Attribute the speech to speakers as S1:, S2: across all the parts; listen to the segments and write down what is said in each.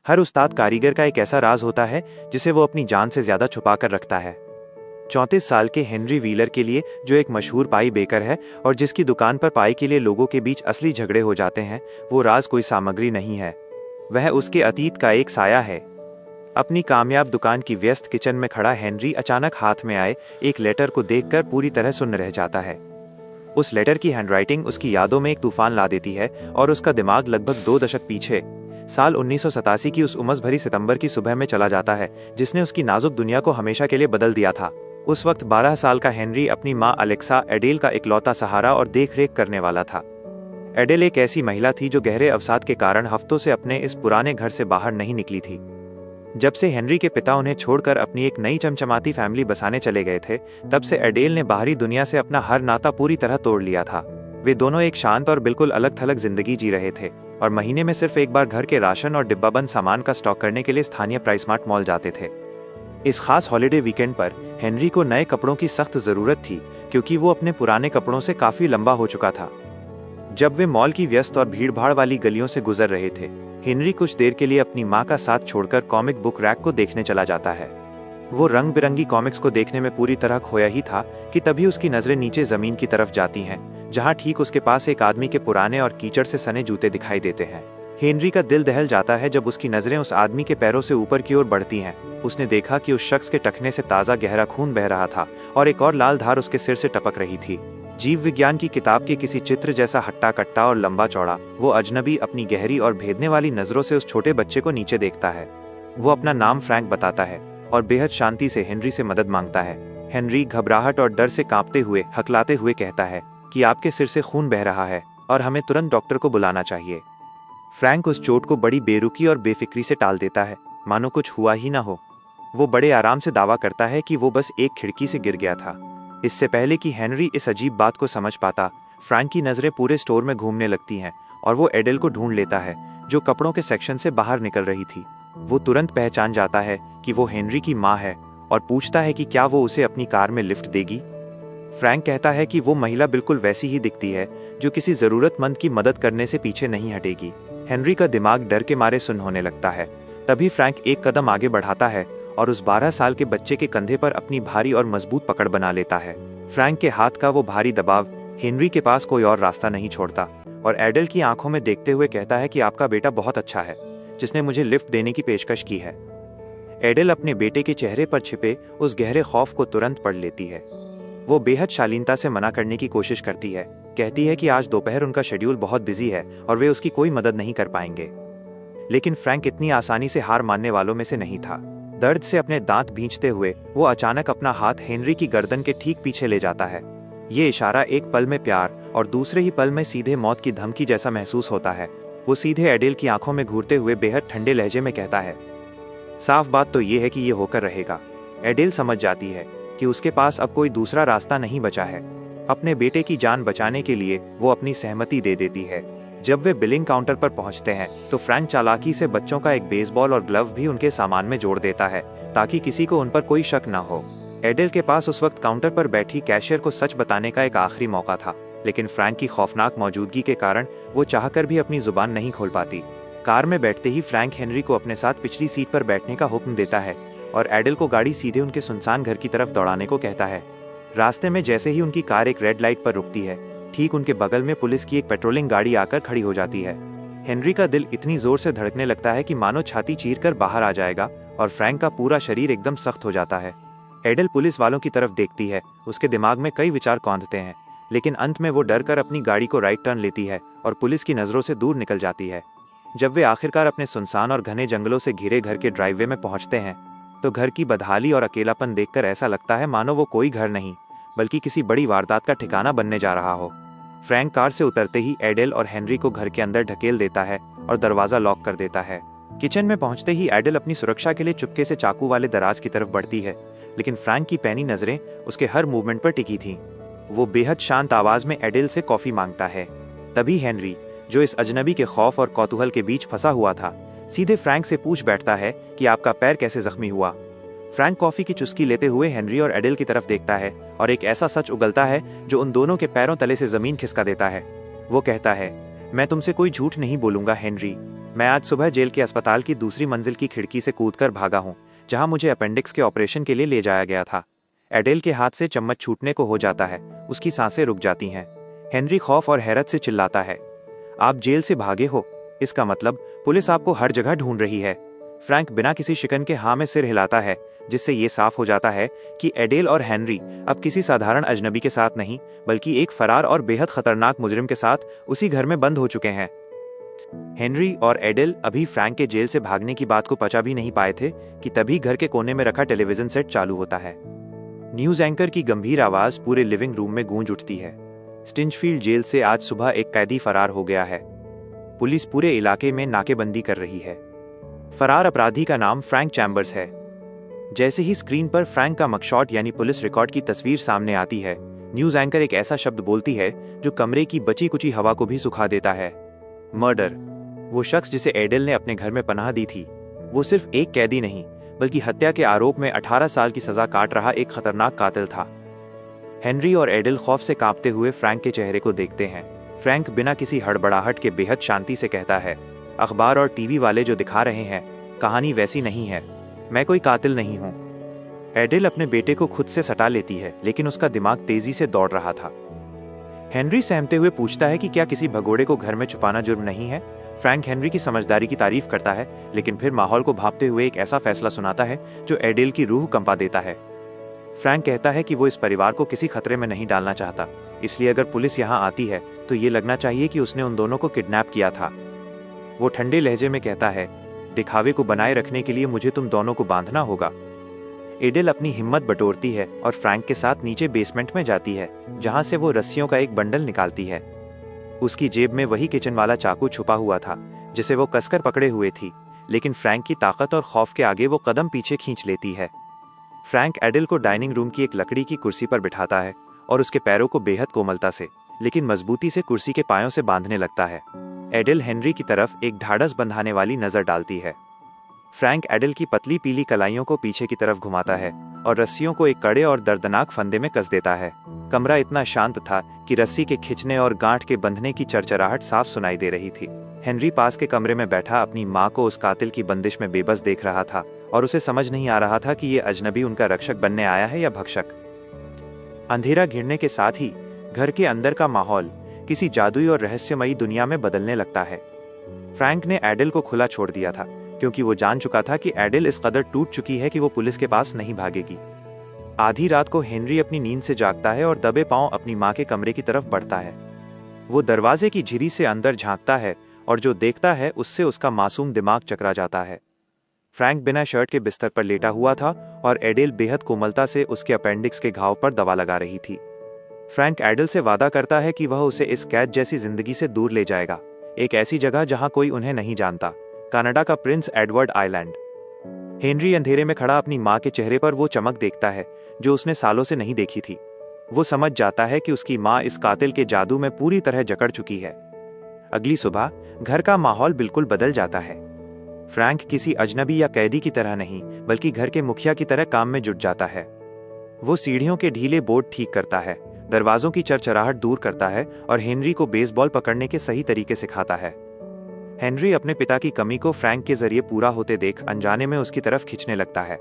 S1: हर उस्ताद कारीगर का एक ऐसा राज होता है जिसे वो अपनी जान से ज्यादा छुपा कर रखता है। 34 साल के हेनरी व्हीलर के लिए, जो एक मशहूर पाई बेकर है और जिसकी दुकान पर पाई के लिए लोगों के बीच असली झगड़े हो जाते हैं, वो राज कोई सामग्री नहीं है, वह उसके अतीत का एक साया है। अपनी कामयाब दुकान की व्यस्त किचन में खड़ा हेनरी अचानक हाथ में आए एक लेटर को देखकर पूरी तरह सुन्न रह जाता है। उस लेटर की हैंडराइटिंग उसकी यादों में एक तूफान ला देती है और उसका दिमाग लगभग 2 दशक पीछे साल 1987 की उस उमस भरी सितंबर की सुबह में चला जाता है, जिसने उसकी नाजुक दुनिया को हमेशा के लिए बदल दिया था। उस वक्त 12 साल का हेनरी अपनी माँ अलेक्सा एडेल का इकलौता सहारा और देख-रेख करने वाला था। एडेल एक ऐसी महिला थी जो गहरे अवसाद के कारण हफ्तों से अपने इस पुराने घर से बाहर नहीं निकली थी। जब से हेनरी के पिता उन्हें छोड़कर अपनी एक नई चमचमाती फैमिली बसाने चले गए थे, तब से एडेल ने बाहरी दुनिया से अपना हर नाता पूरी तरह तोड़ लिया था। वे दोनों एक शांत और बिल्कुल अलग-थलग जिंदगी जी रहे थे और महीने में सिर्फ एक बार घर के राशन और डिब्बाबंद सामान का स्टॉक करने के लिए स्थानीय प्राइसमार्ट मॉल जाते थे। इस खास हॉलिडे वीकेंड पर हेनरी को नए कपड़ों की सख्त जरूरत थी, क्योंकि वो अपने पुराने कपड़ों से काफी लंबा हो चुका था। जब वे मॉल की व्यस्त और भीड़भाड़ वाली गलियों से गुजर रहे थे, हेनरी कुछ देर के लिए अपनी माँ का साथ छोड़कर कॉमिक बुक रैक को देखने चला जाता है। वो रंग बिरंगी कॉमिक्स को देखने में पूरी तरह खोया ही था कि तभी उसकी नजरें नीचे जमीन की तरफ जाती हैं, जहां ठीक उसके पास एक आदमी के पुराने और कीचड़ से सने जूते दिखाई देते हैं। हेनरी का दिल दहल जाता है जब उसकी नजरें उस आदमी के पैरों से ऊपर की ओर बढ़ती हैं। उसने देखा कि उस शख्स के टखने से ताज़ा गहरा खून बह रहा था और एक और लाल धार उसके सिर से टपक रही थी। जीव विज्ञान की किताब के किसी चित्र जैसा हट्टा कट्टा और लंबा चौड़ा, वो अजनबी अपनी गहरी और भेदने वाली नजरों से उस छोटे बच्चे को नीचे देखता है। वो अपना नाम फ्रैंक बताता है और बेहद शांति से हेनरी से मदद मांगता है। हेनरी घबराहट और डर से कांपते हुए, हकलाते हुए कहता है कि आपके सिर से खून बह रहा है और हमें तुरंत डॉक्टर को बुलाना चाहिए। फ्रैंक उस चोट को बड़ी बेरुखी और बेफिक्री से टाल देता है, मानो कुछ हुआ ही ना हो। वो बड़े आराम से दावा करता है कि वो बस एक खिड़की से गिर गया था। इससे पहले कि हेनरी इस अजीब बात को समझ पाता, फ्रैंक की नजरें पूरे स्टोर में घूमने लगती हैं और वो एडेल को ढूंढ लेता है, जो कपड़ों के सेक्शन से बाहर निकल रही थी। वो तुरंत पहचान जाता है कि वो हेनरी की माँ है और पूछता है कि क्या वो उसे अपनी कार में लिफ्ट देगी। फ्रैंक कहता है कि वो महिला बिल्कुल वैसी ही दिखती है, जो किसी जरूरतमंद की मदद करने से पीछे नहीं हटेगी। हेनरी का दिमाग डर के मारे सुन्न होने लगता है। तभी फ्रैंक एक कदम आगे बढ़ाता है और उस 12 साल के बच्चे के कंधे पर अपनी भारी और मजबूत पकड़ बना लेता है। फ्रैंक के हाथ का वो भारी दबाव हेनरी के पास कोई और रास्ता नहीं छोड़ता और एडेल की आंखों में देखते हुए कहता है कि आपका बेटा बहुत अच्छा है, जिसने मुझे लिफ्ट देने की पेशकश की है। एडेल अपने बेटे के चेहरे पर छिपे उस गहरे खौफ को तुरंत पढ़ लेती है। वो बेहद शालीनता से मना करने की कोशिश करती है, कहती है कि आज दोपहर उनका शेड्यूल बहुत बिजी है और वे उसकी कोई मदद नहीं कर पाएंगे। लेकिन फ्रैंक इतनी आसानी से हार मानने वालों में से नहीं था। दर्द से अपने दांत भींचते हुए वो अचानक अपना हाथ हेनरी की गर्दन के ठीक पीछे ले जाता है। ये इशारा एक पल में प्यार और दूसरे ही पल में सीधे मौत की धमकी जैसा महसूस होता है। वो सीधे एडेल की आंखों में घूरते हुए बेहद ठंडे लहजे में कहता है, साफ बात तो ये है कि ये होकर रहेगा। एडेल समझ जाती है कि उसके पास अब कोई दूसरा रास्ता नहीं बचा है। अपने बेटे की जान बचाने के लिए वो अपनी सहमति दे देती है। जब वे बिलिंग काउंटर पर पहुंचते हैं तो फ्रैंक चालाकी से बच्चों का एक बेसबॉल और ग्लव भी उनके सामान में जोड़ देता है, ताकि किसी को उन पर कोई शक न हो। एडेल के पास उस वक्त काउंटर पर बैठी कैशियर को सच बताने का एक आखिरी मौका था, लेकिन फ्रैंक की खौफनाक मौजूदगी के कारण वो चाहकर भी अपनी जुबान नहीं खोल पाती। कार में बैठते ही फ्रैंक हेनरी को अपने साथ पिछली सीट पर बैठने का हुक्म देता है और एडेल को गाड़ी सीधे उनके सुनसान घर की तरफ दौड़ाने को कहता है। रास्ते में जैसे ही उनकी कार एक रेड लाइट पर रुकती है, ठीक उनके बगल में पुलिस की एक पेट्रोलिंग गाड़ी आकर खड़ी हो जाती है। हेनरी का दिल इतनी जोर से धड़कने लगता है कि मानो छाती चीरकर बाहर आ जाएगा और फ्रैंक का पूरा शरीर एकदम सख्त हो जाता है। एडेल पुलिस वालों की तरफ देखती है। उसके दिमाग में कई विचार कौंधते हैं, लेकिन अंत में वो डरकर अपनी गाड़ी को राइट टर्न लेती है और पुलिस की नजरों से दूर निकल जाती है। जब वे आखिरकार अपने सुनसान और घने जंगलों से घिरे घर के ड्राइववे में पहुंचते हैं, तो घर की बदहाली और अकेलापन देखकर ऐसा लगता है मानो वो कोई घर नहीं, बल्कि किसी बड़ी वारदात का ठिकाना बनने जा रहा हो। फ्रैंक कार से उतरते ही एडेल और हेनरी को घर के अंदर ढकेल देता है और दरवाजा लॉक कर देता है। किचन में पहुंचते ही एडेल अपनी सुरक्षा के लिए चुपके से चाकू वाले दराज की तरफ बढ़ती है, लेकिन फ्रैंक की पैनी नजरें उसके हर मूवमेंट पर टिकी थीं। वो बेहद शांत आवाज में एडेल से कॉफी मांगता है। तभी हेनरी, जो इस अजनबी के खौफ और कौतूहल के बीच फंसा हुआ था, सीधे फ्रैंक से पूछ बैठता है कि आपका पैर कैसे जख्मी हुआ। फ्रैंक कॉफी की चुस्की लेते हुए हेनरी और एडेल की तरफ देखता है और एक ऐसा सच उगलता है जो उन दोनों के पैरों तले से जमीन खिसका देता है। वो कहता है, मैं तुमसे कोई झूठ नहीं बोलूंगा हेनरी, मैं आज सुबह जेल के अस्पताल की दूसरी मंजिल की खिड़की से कूदकर भागा हूँ, जहाँ मुझे अपेंडिक्स के ऑपरेशन के लिए ले जाया गया था। एडेल के हाथ से चम्मच छूटने को हो जाता है, उसकी सांसें रुक जाती हैं। हेनरी खौफ और हैरत से चिल्लाता है, आप जेल से भागे हो? इसका मतलब पुलिस आपको हर जगह ढूंढ रही है। फ्रैंक बिना किसी शिकन के हाँ में सिर हिलाता है, जिससे ये साफ हो जाता है कि एडेल और हेनरी अब किसी साधारण अजनबी के साथ नहीं, बल्कि एक फरार और बेहद खतरनाक मुजरिम के साथ उसी घर में बंद हो चुके हैं। हेनरी और एडेल अभी फ्रैंक के जेल से भागने की बात को पचा भी नहीं पाए थे कि तभी घर के कोने में रखा टेलीविजन सेट चालू होता है। न्यूज एंकर की गंभीर आवाज पूरे लिविंग रूम में गूंज उठती है। स्टिंचफील्ड जेल से आज सुबह एक कैदी फरार हो गया है। पुलिस पूरे इलाके में नाकेबंदी कर रही है। फरार अपराधी का नाम फ्रैंक चैम्बर्स है। जैसे ही स्क्रीन पर फ्रैंक का मगशॉट यानी पुलिस रिकॉर्ड की तस्वीर सामने आती है, न्यूज एंकर एक ऐसा शब्द बोलती है जो कमरे की बची कुची हवा को भी सुखा देता है, मर्डर। वो शख्स जिसे एडेल ने अपने घर में पनाह दी थी, वो सिर्फ एक कैदी नहीं, बल्कि हत्या के आरोप में 18 साल की सजा काट रहा एक खतरनाक कातिल था। हेनरी और एडेल खौफ से कांपते हुए फ्रैंक के चेहरे को देखते हैं। फ्रैंक बिना किसी हड़बड़ाहट के बेहद शांति से कहता है, अखबार और टीवी वाले जो दिखा रहे हैं, कहानी वैसी नहीं है। मैं कोई कातिल नहीं हूं। एडेल अपने बेटे को खुद से सटा लेती है, लेकिन उसका दिमाग तेजी से दौड़ रहा था। हेनरी सहमते हुए पूछता है कि क्या किसी भगोड़े को घर में छुपाना जुर्म नहीं है। फ्रैंक हेनरी की समझदारी की तारीफ करता है, लेकिन फिर माहौल को भांपते हुए एक ऐसा फैसला सुनाता है जो एडेल की रूह कंपा देता है। फ्रैंक कहता है कि वो इस परिवार को किसी खतरे में नहीं डालना चाहता, इसलिए अगर पुलिस यहाँ आती है तो ये लगना चाहिए कि उसने उन दोनों को किडनैप किया था। वो ठंडे लहजे में कहता है, दिखावे को बनाए रखने के लिए मुझे तुम दोनों को बांधना होगा। एडेल अपनी हिम्मत बटोरती है और फ्रैंक के साथ नीचे बेसमेंट में जाती है, जहां से वो रस्सियों का एक बंडल निकालती है। उसकी जेब में वही किचन वाला चाकू छुपा हुआ था जिसे वो कसकर पकड़े हुए थी, लेकिन फ्रैंक की ताकत और खौफ के आगे वो कदम पीछे खींच लेती है। फ्रैंक एडेल को डाइनिंग रूम की एक लकड़ी की कुर्सी पर बिठाता है और उसके पैरों को बेहद कोमलता से लेकिन मजबूती से कुर्सी के पायों से बांधने लगता है। एडेल हेनरी की तरफ एक ढाढ़स बंधाने वाली नजर डालती है। फ्रैंक एडेल की पतली पीली कलाइयों को पीछे की तरफ घुमाता है और रस्सियों को एक कड़े और दर्दनाक फंदे में कस देता है। कमरा इतना शांत था कि रस्सी के खिंचने और गांठ के बंधने की चरचराहट साफ सुनाई दे रही थी। हेनरी पास के कमरे में बैठा अपनी माँ को उस कातिल की बंदिश में बेबस देख रहा था और उसे समझ नहीं आ रहा था कि ये अजनबी उनका रक्षक बनने आया है या भक्षक। अंधेरा घिरने के साथ ही घर के अंदर का माहौल किसी जादुई और रहस्यमयी दुनिया में बदलने लगता है। फ्रैंक ने एडेल को खुला छोड़ दिया था, क्योंकि वो जान चुका था कि एडेल इस कदर टूट चुकी है कि वो पुलिस के पास नहीं भागेगी। आधी रात को हेनरी अपनी नींद से जागता है और दबे पांव अपनी माँ के कमरे की तरफ बढ़ता है। वो दरवाजे की झिरी से अंदर झांकता है और जो देखता है उससे उसका मासूम दिमाग चकरा जाता है। फ्रैंक बिना शर्ट के बिस्तर पर लेटा हुआ था और एडेल बेहद कोमलता से उसके अपेंडिक्स के घाव पर दवा लगा रही थी। फ्रैंक एडेल से वादा करता है कि वह उसे इस कैद जैसी जिंदगी से दूर ले जाएगा, एक ऐसी जगह जहां कोई उन्हें नहीं जानता, कनाडा का प्रिंस एडवर्ड आइलैंड। हेनरी अंधेरे में खड़ा अपनी माँ के चेहरे पर वो चमक देखता है जो उसने सालों से नहीं देखी थी। वो समझ जाता है कि उसकी माँ इस कातिल के जादू में पूरी तरह जकड़ चुकी है। अगली सुबह घर का माहौल बिल्कुल बदल जाता है। फ्रैंक किसी अजनबी या कैदी की तरह नहीं, बल्कि घर के मुखिया की तरह काम में जुट जाता है। वो सीढ़ियों के ढीले बोर्ड ठीक करता है, दरवाजों की चरचराहट दूर करता है और हेनरी को बेसबॉल पकड़ने के सही तरीके सिखाता है। हेनरी अपने पिता की कमी को फ्रैंक के जरिए पूरा होते देख अनजाने में उसकी तरफ खिंचने लगता है।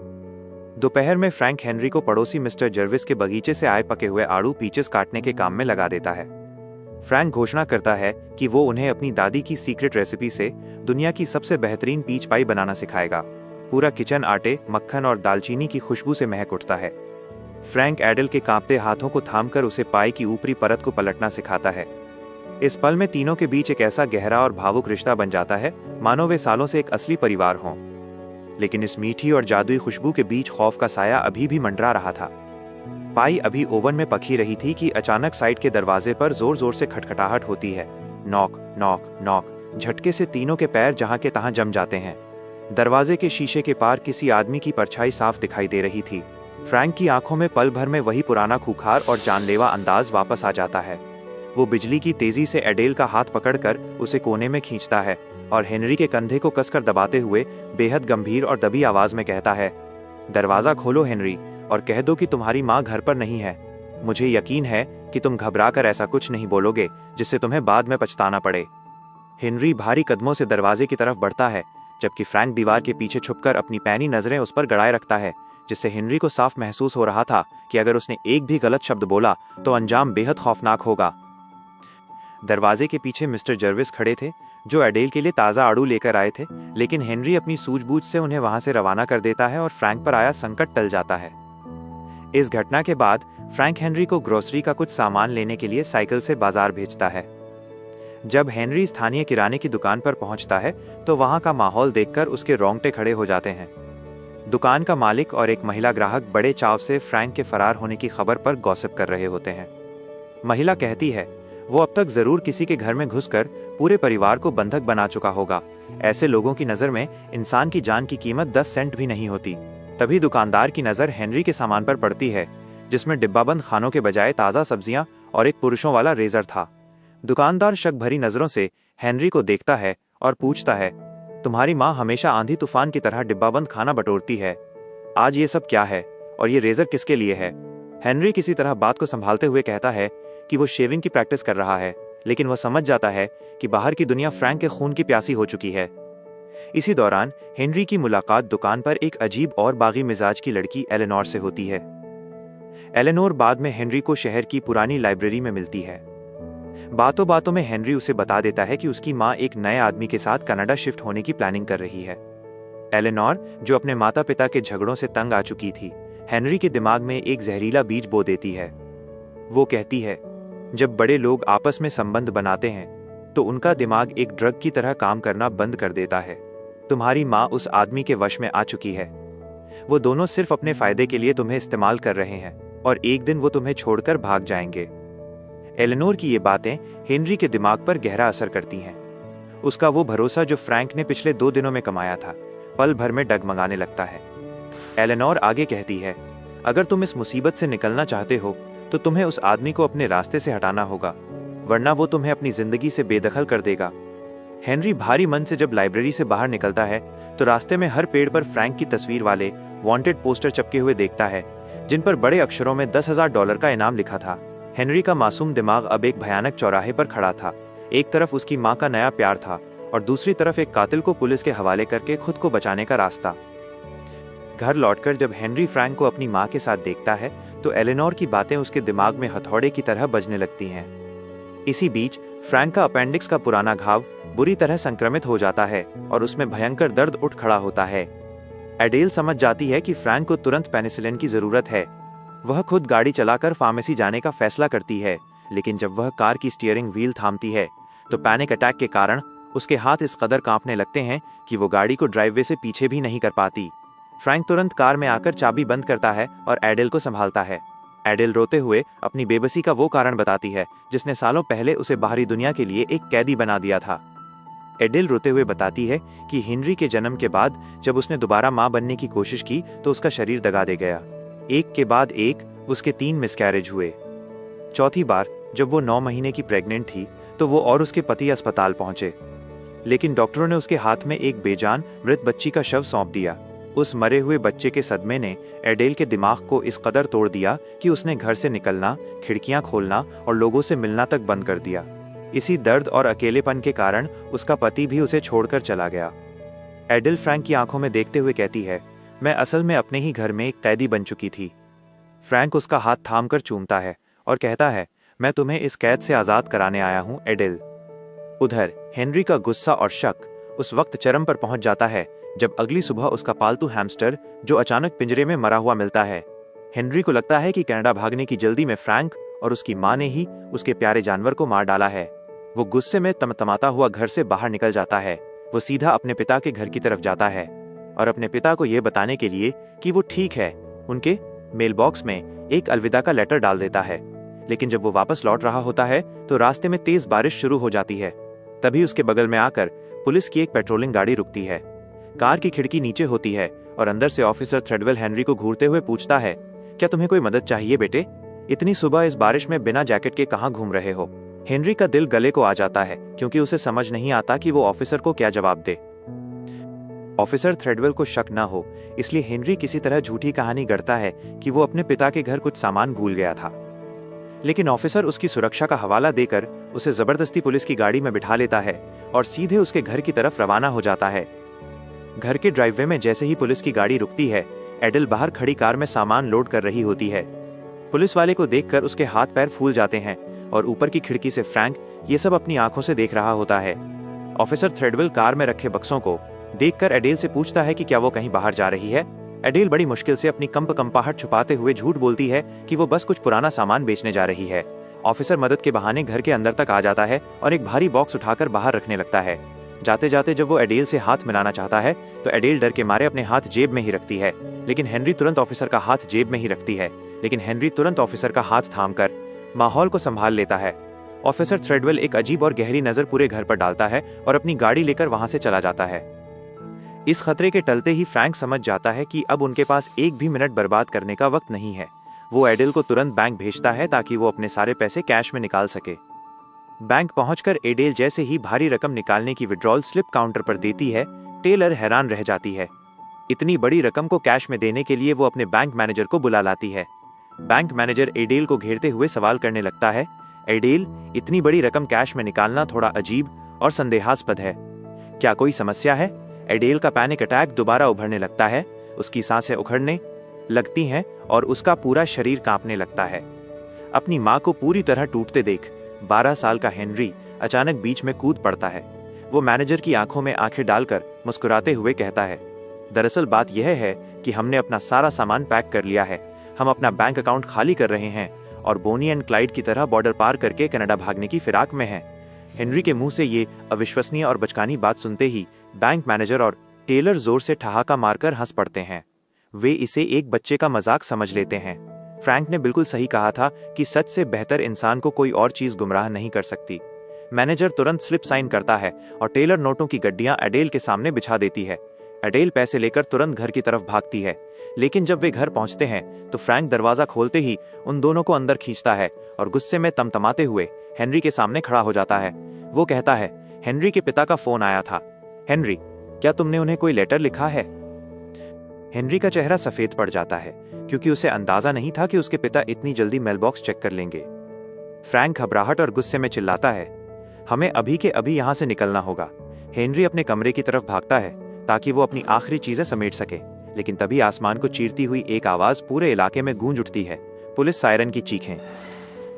S1: दोपहर में फ्रैंक हेनरी को पड़ोसी मिस्टर जर्विस के बगीचे से आए पके हुए आड़ू पीचेस काटने के काम में लगा देता है। फ्रैंक घोषणा करता है कि वो उन्हें अपनी दादी की सीक्रेट रेसिपी से दुनिया की सबसे बेहतरीन पीच पाई बनाना सिखाएगा। पूरा किचन आटे, मक्खन और दालचीनी की खुशबू से महक उठता है। फ्रैंक एडेल के कांपते हाथों को थामकर उसे पाई की ऊपरी परत को पलटना सिखाता है। इस पल में तीनों के बीच एक ऐसा गहरा और भावुक रिश्ता बन जाता है मानो वे सालों से एक असली परिवार हों। लेकिन इस मीठी और जादुई खुशबू के बीच खौफ का साया अभी भी मंडरा रहा था। पाई अभी ओवन में पकी रही थी कि अचानक साइड के दरवाजे पर जोर जोर से खटखटाहट होती है। Knock knock knock. झटके से तीनों के पैर जहां के तहां जम जाते हैं। दरवाजे के शीशे के पार किसी आदमी की परछाई साफ दिखाई दे रही थी। फ्रैंक की आंखों में पल भर में वही पुराना खूंखार और जानलेवा अंदाज वापस आ जाता है। वो बिजली की तेजी से एडेल का हाथ पकड़कर उसे कोने में खींचता है और हेनरी के कंधे को कसकर दबाते हुए बेहद गंभीर और दबी आवाज में कहता है, दरवाजा खोलो हेनरी और कह दो कि तुम्हारी माँ घर पर नहीं है। मुझे यकीन है कि तुम घबराकर ऐसा कुछ नहीं बोलोगे जिससे तुम्हें बाद में पछताना पड़े। हेनरी भारी कदमों से दरवाजे की तरफ बढ़ता है, जबकि फ्रैंक दीवार के पीछे छुपकर अपनी पैनी नजरें उस पर गड़ाए रखता है, जिससे हेनरी को साफ महसूस हो रहा था कि अगर उसने एक भी गलत शब्द बोला तो अंजाम बेहद खौफनाक होगा। दरवाजे के पीछे मिस्टर जर्विस खड़े थे, जो एडेल के लिए ताज़ा आड़ू लेकर आए थे, लेकिन हेनरी अपनी सूझबूझ से उन्हें वहां से रवाना कर देता है और फ्रैंक पर आया संकट टल जाता है। इस घटना के बाद फ्रैंक हेनरी को ग्रोसरी का कुछ सामान लेने के लिए साइकिल से बाजार भेजता है। जब हेनरी स्थानीय किराने की दुकान पर पहुंचता है तो वहां का माहौल देखकर उसके रोंगटे खड़े हो जाते हैं। दुकान का मालिक और एक महिला ग्राहक बड़े चाव से फ्रैंक के फरार होने की खबर पर गॉसिप कर रहे होते हैं। महिला कहती है वो अब तक जरूर किसी के घर में घुसकर पूरे परिवार को बंधक बना चुका होगा। ऐसे लोगों की नजर में इंसान की जान की कीमत 10 सेंट भी नहीं होती। तभी दुकानदार की नजर हेनरी के सामान पर पड़ती है, जिसमें डिब्बाबंद खानों के बजाय ताज़ा सब्जियां और एक पुरुषों वाला रेजर था। दुकानदार शक भरी नजरों से हेनरी को देखता है और पूछता है, तुम्हारी माँ हमेशा आंधी तूफान की तरह डिब्बाबंद खाना बटोरती है, आज ये सब क्या है और ये रेजर किसके लिए है? हेनरी किसी तरह बात को संभालते हुए कहता है कि वो शेविंग की प्रैक्टिस कर रहा है, लेकिन वह समझ जाता है कि बाहर की दुनिया फ्रैंक के खून की प्यासी हो चुकी है। इसी दौरान हेनरी की मुलाकात दुकान पर एक अजीब और बागी मिजाज की लड़की एलेनोर से होती है। एलेनोर बाद में हेनरी को शहर की पुरानी लाइब्रेरी में मिलती है। बातों बातों में हेनरी उसे बता देता है कि उसकी माँ एक नए आदमी के साथ कनाडा शिफ्ट होने की प्लानिंग कर रही है। एलेनोर, जो अपने माता पिता के झगड़ों से तंग आ चुकी थी, हेनरी के दिमाग में एक जहरीला बीज बो देती है। वो कहती है, जब बड़े लोग आपस में संबंध बनाते हैं तो उनका दिमाग एक ड्रग की तरह काम करना बंद कर देता है। तुम्हारी माँ उस आदमी के वश में आ चुकी है। वो दोनों सिर्फ अपने फायदे के लिए तुम्हें इस्तेमाल कर रहे हैं और एक दिन वो तुम्हें छोड़कर भाग जाएंगे। एलेनोर की ये बातें हेनरी के दिमाग पर गहरा असर करती हैं। उसका वो भरोसा जो फ्रैंक ने पिछले 2 दिनों में कमाया था, पल भर में डगमगाने लगता है। एलेनोर आगे कहती है, अगर तुम इस मुसीबत से निकलना चाहते हो तो तुम्हें उस आदमी को अपने रास्ते से हटाना होगा, वरना वो तुम्हें अपनी जिंदगी से बेदखल कर देगा। हेनरी भारी मन से जब लाइब्रेरी से बाहर निकलता है तो रास्ते में हर पेड़ पर फ्रैंक की तस्वीर वाले वांटेड पोस्टर चिपके हुए देखता है, जिन पर बड़े अक्षरों में $10,000 का इनाम लिखा था। हेनरी का मासूम दिमाग अब एक भयानक चौराहे पर खड़ा था। एक तरफ उसकी माँ का नया प्यार था और दूसरी तरफ एक कातिल को पुलिस के हवाले करके खुद को बचाने का रास्ता। घर लौटकर जब हेनरी फ्रैंक को अपनी माँ के साथ देखता है तो एलेनोर की बातें उसके दिमाग में हथौड़े की तरह बजने लगती हैं। इसी बीच फ्रैंक का अपेंडिक्स का पुराना घाव बुरी तरह संक्रमित हो जाता है और उसमें भयंकर दर्द उठ खड़ा होता है। एडेल समझ जाती है कि फ्रैंक को तुरंत पेनिसिलिन की जरूरत है। वह खुद गाड़ी चलाकर फार्मेसी जाने का फैसला करती है, लेकिन जब वह कार की स्टीयरिंग व्हील थामती है तो पैनिक अटैक के कारण उसके हाथ इस कदर कांपने लगते हैं कि वो गाड़ी को ड्राइववे से पीछे भी नहीं कर पाती। फ्रैंक तुरंत कार में आकर चाबी बंद करता है और एडेल को संभालता है। एडेल रोते हुए अपनी बेबसी का वो कारण बताती है जिसने सालों पहले उसे बाहरी दुनिया के लिए एक कैदी बना दिया था। एडेल रोते हुए बताती है कि हेनरी के जन्म के बाद जब उसने दोबारा मां बनने की कोशिश की तो उसका शरीर दगा दे गया। एक के बाद एक उसके 3 मिसकैरेज हुए। चौथी बार जब वो 9 महीने की प्रेग्नेंट थी तो वो और उसके पति अस्पताल पहुंचे, लेकिन डॉक्टरों ने उसके हाथ में एक बेजान मृत बच्ची का शव सौंप दिया। उस मरे हुए बच्चे के सदमे ने एडेल के दिमाग को इस कदर तोड़ दिया कि उसने घर से निकलना, खिड़कियां खोलना और लोगों से मिलना तक बंद कर दिया। इसी दर्द और अकेलेपन के कारण उसका पति भी उसे छोड़कर चला गया। एडेल फ्रैंक की आंखों में देखते हुए कहती है, मैं असल में अपने ही घर में एक कैदी बन चुकी थी। फ्रैंक उसका हाथ थामकर चूमता है और कहता है, मैं तुम्हें इस कैद से आजाद कराने आया हूं एडेल। उधर हेनरी का गुस्सा और शक उस वक्त चरम पर पहुंच जाता है जब अगली सुबह उसका पालतू हैमस्टर जो अचानक पिंजरे में मरा हुआ मिलता है। हेनरी को लगता है कि कनाडा भागने की जल्दी में फ्रैंक और उसकी मां ने ही उसके प्यारे जानवर को मार डाला है। वो गुस्से में तमतमाता हुआ घर से बाहर निकल जाता है। वो सीधा अपने पिता के घर की तरफ जाता है और अपने पिता को यह बताने के लिए कि वो ठीक है, उनके मेल बॉक्स में एक अलविदा का लेटर डाल देता है। लेकिन जब वो वापस लौट रहा होता है तो रास्ते में तेज बारिश शुरू हो जाती है। तभी उसके बगल में आकर पुलिस की एक पेट्रोलिंग गाड़ी रुकती है। कार की खिड़की नीचे होती है और अंदर से ऑफिसर थ्रेडवेल हेनरी को घूरते हुए पूछता है, क्या तुम्हें कोई मदद चाहिए बेटे? इतनी सुबह इस बारिश में बिना जैकेट के कहां घूम रहे हो? हेनरी का दिल गले को आ जाता है क्योंकि उसे समझ नहीं आता कि वो ऑफिसर को क्या जवाब दे। ऑफिसर थ्रेडवेल को शक ना हो इसलिए हेनरी किसी तरह झूठी कहानी गढ़ता है कि वो अपने पिता के घर कुछ सामान भूल गया था, लेकिन ऑफिसर उसकी सुरक्षा का हवाला देकर उसे जबरदस्ती पुलिस की गाड़ी में बिठा लेता है और सीधे उसके घर की तरफ रवाना हो जाता है। घर के ड्राइववे में जैसे ही पुलिस की गाड़ी रुकती है, एडेल बाहर खड़ी कार में सामान लोड कर रही होती है। पुलिस वाले को देखकर उसके हाथ पैर फूल जाते हैं और ऊपर की खिड़की से फ्रैंक ये सब अपनी आंखों से देख रहा होता है। ऑफिसर थ्रेडविल कार में रखे बक्सों को देखकर एडेल से पूछता है कि क्या वो कहीं बाहर जा रही है। एडेल बड़ी मुश्किल से अपनी कंपाहट छुपाते हुए झूठ बोलती है कि वो बस कुछ पुराना सामान बेचने जा रही है। ऑफिसर मदद के बहाने घर के अंदर तक आ जाता है और एक भारी बॉक्स उठाकर बाहर रखने लगता है। जाते जाते जब वो एडेल से हाथ मिलाना चाहता है तो एडेल डर के मारे अपने हाथ जेब में ही रखती है, लेकिन हेनरी तुरंत ऑफिसर का हाथ जेब में ही रखती है। लेकिन हेनरी तुरंत ऑफिसर का हाथ थामकर माहौल को संभाल लेता है। ऑफिसर थ्रेडवेल एक अजीब और गहरी नजर पूरे घर पर डालता है और अपनी गाड़ी लेकर वहां से चला जाता है। इस खतरे के टलते ही फ्रैंक समझ जाता है कि अब उनके पास एक भी मिनट बर्बाद करने का वक्त नहीं है। वो एडेल को तुरंत बैंक भेजता है ताकि वो अपने सारे पैसे कैश में निकाल सके। बैंक पहुंचकर एडेल जैसे ही भारी रकम निकालने की विड्रॉल स्लिप काउंटर पर देती है, टेलर हैरान रह जाती है। इतनी बड़ी रकम को कैश में देने के लिए वो अपने बैंक मैनेजर को बुला लाती है। बैंक मैनेजर एडेल को घेरते हुए सवाल करने लगता है, एडेल, इतनी बड़ी रकम कैश में निकालना थोड़ा अजीब और संदेहास्पद है। क्या कोई समस्या है? एडेल का पैनिक अटैक दोबारा उभरने लगता है, उसकी सांसें उखड़ने लगती हैं और उसका पूरा शरीर कांपने लगता है। अपनी माँ को पूरी तरह टूटते देख 12 साल का हेनरी अचानक बीच में कूद पड़ता है। वो मैनेजर की आंखों में आंखें डालकर मुस्कुराते हुए कहता है, दरअसल बात यह है कि हमने अपना सारा सामान पैक कर लिया है। हम अपना बैंक अकाउंट खाली कर रहे हैं और बोनी एंड क्लाइड की तरह बॉर्डर पार करके कनाडा भागने की फिराक में हैं। हेनरी के मुंह से ये अविश्वसनीय और बचकानी बात सुनते ही बैंक मैनेजर और टेलर जोर से ठहाका मारकर हंस पड़ते हैं। वे इसे एक बच्चे का मजाक समझ लेते हैं। फ्रैंक ने बिल्कुल सही कहा था कि सच से बेहतर इंसान को कोई और चीज गुमराह नहीं कर सकती। मैनेजर तुरंत स्लिप साइन करता है और टेलर नोटों की गड्डियां एडेल के सामने बिछा देती है। एडेल पैसे लेकर तुरंत घर की तरफ भागती है, लेकिन जब वे घर पहुंचते हैं तो फ्रैंक दरवाजा खोलते ही उन दोनों को अंदर खींचता है और गुस्से में तमतमाते हुए हेनरी के सामने खड़ा हो जाता है। वो कहता है, हेनरी के पिता का फोन आया था। हेनरी, क्या तुमने उन्हें कोई लेटर लिखा है? हेनरी का चेहरा सफेद पड़ जाता है क्योंकि उसे अंदाजा नहीं था कि उसके पिता इतनी जल्दी मेलबॉक्स चेक कर लेंगे। फ्रैंक घबराहट और गुस्से में चिल्लाता है, हमें अभी के अभी यहां से निकलना होगा। हेनरी अपने कमरे की तरफ भागता है ताकि वो अपनी आखिरी चीजें समेट सके, लेकिन तभी आसमान को चीरती हुई एक आवाज पूरे इलाके में गूंज उठती है, पुलिस सायरन की चीखें।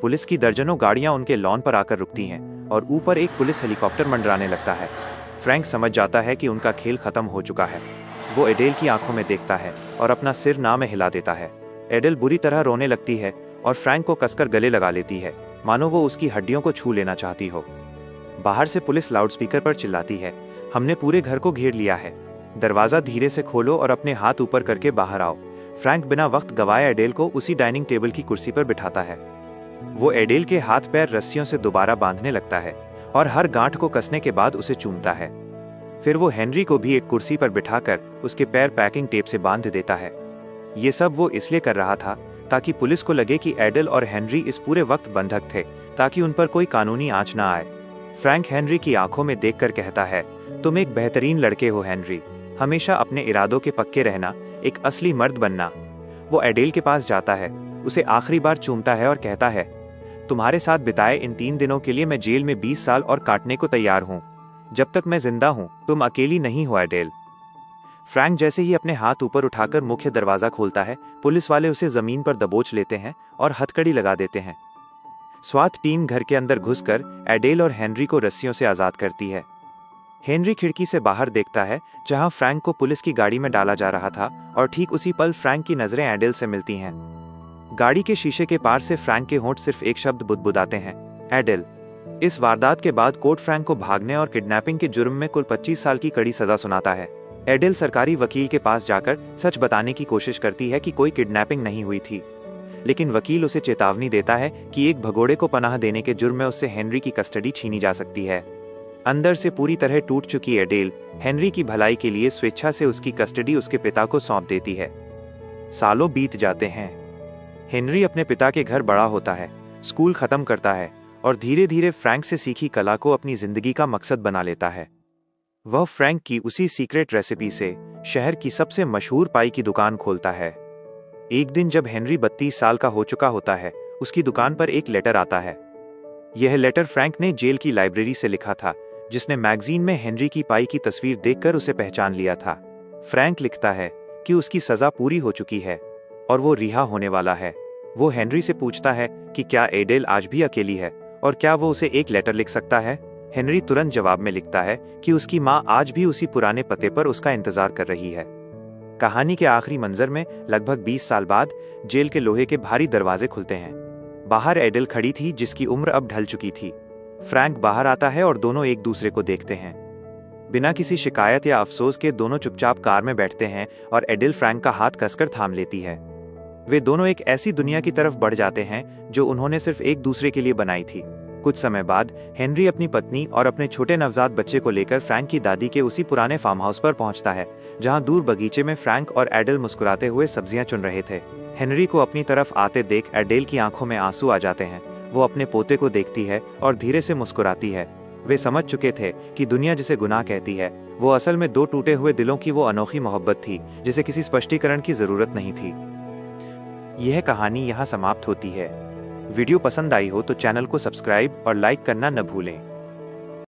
S1: पुलिस की दर्जनों गाड़ियां उनके लॉन पर आकर रुकती हैं और ऊपर एक पुलिस हेलीकॉप्टर मंडराने लगता है। फ्रैंक समझ जाता है कि उनका खेल खत्म हो चुका है। वो एडेल की आंखों में देखता है और अपना सिर ना में हिला देता है। एडेल बुरी तरह रोने लगती है और फ्रैंक को कसकर गले लगा लेती है, मानो वो उसकी हड्डियों को छू लेना चाहती हो। बाहर से पुलिस लाउडस्पीकर पर चिल्लाती है, हमने पूरे घर को घेर लिया है, दरवाजा धीरे से खोलो और अपने हाथ ऊपर करके बाहर आओ। फ्रैंक बिना वक्त गवाए एडेल को उसी डाइनिंग टेबल की कुर्सी पर बिठाता है। वो एडेल के हाथ पैर रस्सियों से दोबारा बांधने लगता है और हर गांठ को कसने के बाद उसे चूमता है। फिर वो हेनरी को भी एक कुर्सी पर बिठाकर उसके पैर पैकिंग टेप से बांध देता है। ये सब वो इसलिए कर रहा था ताकि पुलिस को लगे कि एडेल और हेनरी इस पूरे वक्त बंधक थे, ताकि उन पर कोई कानूनी आंच ना आए। फ्रैंक हेनरी की आंखों में देखकर कहता है, तुम एक बेहतरीन लड़के हो हेनरी, हमेशा अपने इरादों के पक्के रहना, एक असली मर्द बनना। वो एडेल के पास जाता है, उसे आखिरी बार चूमता है और कहता है, तुम्हारे साथ बिताए इन 3 दिनों के लिए मैं जेल में 20 साल और काटने को तैयार हूँ। जब तक मैं जिंदा हूं तुम अकेली नहीं हो एडेल। फ्रैंक जैसे ही अपने हाथ ऊपर उठाकर मुख्य दरवाजा खोलता है, पुलिस वाले उसे जमीन पर दबोच लेते हैं और हथकड़ी लगा देते हैं। स्वात टीम घर के अंदर घुसकर एडेल और हेनरी को रस्सियों से आजाद करती है। हेनरी खिड़की से बाहर देखता है जहां फ्रैंक को पुलिस की गाड़ी में डाला जा रहा था और ठीक उसी पल फ्रैंक की नजरें एडेल से मिलती हैं। गाड़ी के शीशे के पार से फ्रैंक के होंठ सिर्फ एक शब्द बुदबुदाते हैं, एडेल। इस वारदात के बाद कोर्ट फ्रैंक को भागने और किडनैपिंग के जुर्म में कुल 25 साल की कड़ी सजा सुनाता है। एडेल सरकारी वकील के पास जाकर सच बताने की कोशिश करती है कि कोई किडनैपिंग नहीं हुई थी, लेकिन वकील उसे चेतावनी देता है कि एक भगोड़े को पनाह देने के जुर्म में उससे हेनरी की कस्टडी छीनी जा सकती है। अंदर से पूरी तरह टूट चुकी एडेल हेनरी की भलाई के लिए स्वेच्छा से उसकी कस्टडी उसके पिता को सौंप देती है। सालों बीत जाते हैं। हेनरी अपने पिता के घर बड़ा होता है, स्कूल खत्म करता है और धीरे धीरे फ्रैंक से सीखी कला को अपनी जिंदगी का मकसद बना लेता है। वह फ्रैंक की उसी सीक्रेट रेसिपी से शहर की सबसे मशहूर पाई की दुकान खोलता है। एक दिन जब हेनरी 32 साल का हो चुका होता है, उसकी दुकान पर एक लेटर आता है। यह लेटर फ्रैंक ने जेल की लाइब्रेरी से लिखा था, जिसने मैगजीन में हेनरी की पाई की तस्वीर देखकर उसे पहचान लिया था। फ्रैंक लिखता है कि उसकी सजा पूरी हो चुकी है और वो रिहा होने वाला है। वो हेनरी से पूछता है कि क्या एडेल आज भी अकेली है और क्या वो उसे एक लेटर लिख सकता है। हेनरी तुरंत जवाब में लिखता है कि उसकी माँ आज भी उसी पुराने पते पर उसका इंतजार कर रही है। कहानी के आखिरी मंजर में लगभग 20 साल बाद जेल के लोहे के भारी दरवाजे खुलते हैं। बाहर एडेल खड़ी थी, जिसकी उम्र अब ढल चुकी थी। फ्रैंक बाहर आता है और दोनों एक दूसरे को देखते हैं। बिना किसी शिकायत या अफसोस के दोनों चुपचाप कार में बैठते हैं और एडेल फ्रैंक का हाथ कसकर थाम लेती है। वे दोनों एक ऐसी दुनिया की तरफ बढ़ जाते हैं जो उन्होंने सिर्फ एक दूसरे के लिए बनाई थी। कुछ समय बाद हेनरी अपनी पत्नी और अपने छोटे नवजात बच्चे को लेकर फ्रैंक की दादी के उसी पुराने फार्म हाउस पर पहुंचता है, जहां दूर बगीचे में फ्रैंक और एडेल मुस्कुराते हुए सब्जियां चुन रहे थे। हेनरी को अपनी तरफ आते देख एडेल की आंखों में आंसू आ जाते हैं। वो अपने पोते को देखती है और धीरे से मुस्कुराती है। वे समझ चुके थे कि दुनिया जिसे गुनाह कहती है, वो असल में दो टूटे हुए दिलों की वो अनोखी मोहब्बत थी, जिसे किसी स्पष्टीकरण की जरूरत नहीं थी। यह कहानी यहाँ समाप्त होती है। वीडियो पसंद आई हो तो चैनल को सब्सक्राइब और लाइक करना न भूलें।